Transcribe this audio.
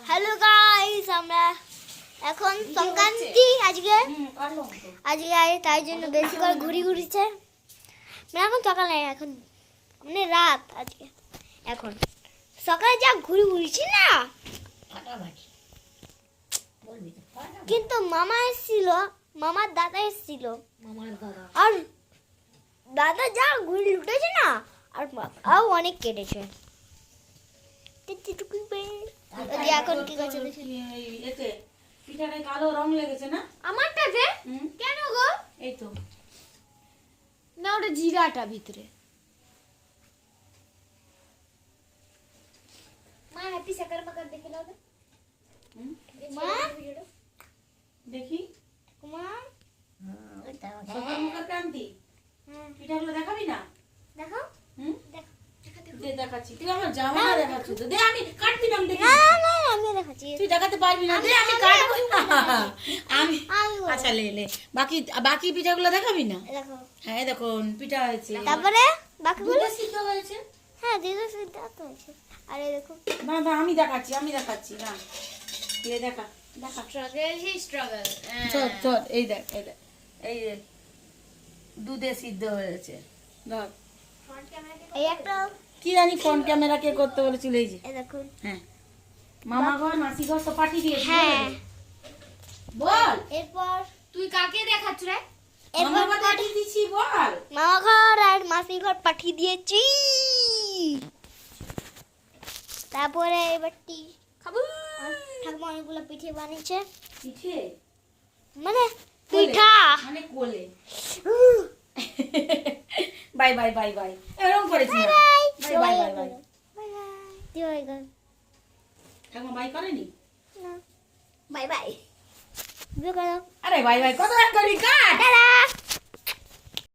Hello guys, আমরা এখন সংক্রান্তি আজকে তাই জন্য বেশি করে ঘুরিছে। মানে এখন সকালে, এখন মানে রাত আজকে। এখন সকালে যা ঘুরিছি না, কিন্তু মামা এসেছিল, মামার দাদা এসেছিল, আর দাদা যা ঘুরি উঠেছে না, আর অনেক কেটেছে। এখন কি করছে পিঠাটা কালো রং লেগেছে না আমারটাতে? কেন গো? এই তো না, ওটা জিরাটা ভিতরে। মা হ্যাপি সাকার বাকার দেখে নাও তো। মা দেখি মা সকাল মুখের ক্রান্তি পিঠাগুলো দেখাবি না? দেখো হুম দেখো দে দেখাচ্ছি। তুই আমার জামা দেখাচ্ছিস তো দে, আমি কাটবি না, আমি দেখি। না না আমি দেখাচ্ছি। তুই দেখাতে পারবি না, দে আমি কাটবো না। আমি আচ্ছা লে লে, বাকি বাকি পিঠাগুলো দেখাবি না? দেখো, হ্যাঁ দেখো পিঠা হয়েছে, তারপরে বাকিগুলো দুধে সিদ্ধ হয়েছে। হ্যাঁ দিদা সিদ্ধ তো হয়েছে। আরে দেখো, না না আমি দেখাচ্ছি না, এ দেখা দেখা স্ট্রাগল চল চল, এই দেখ এই যে দুধে সিদ্ধ হয়েছে। ধর এই একটা, কি জানি ফ্রন্ট ক্যামেরা কে করতে বলেছিল। এই যে এই দেখো। হ্যাঁ, মামা ঘর মাসি ঘর তো পাঠিয়ে দিয়েছি। হ্যাঁ, বল এরপর তুই কাকে দেখাচ্ছ রে? মামা ঘর পাঠিয়ে দিয়েছি, বল। মামা ঘর আর মাসি ঘর পাঠিয়ে দিয়েছি। তারপরে এবারটি খাবো। ঠাকুমা অনেকগুলো পিঠে বানিয়েছে, পিঠে মানে পিঠা। মানে কোলে। বাই বাই বাই বাই, এরকম করেছি না। Bye bye bye bye. Bye bye. ঠাকুমা বাই করেনি? না, বাই বাই। আরে বাই বাই কত রান করবি, কাট। টাটা।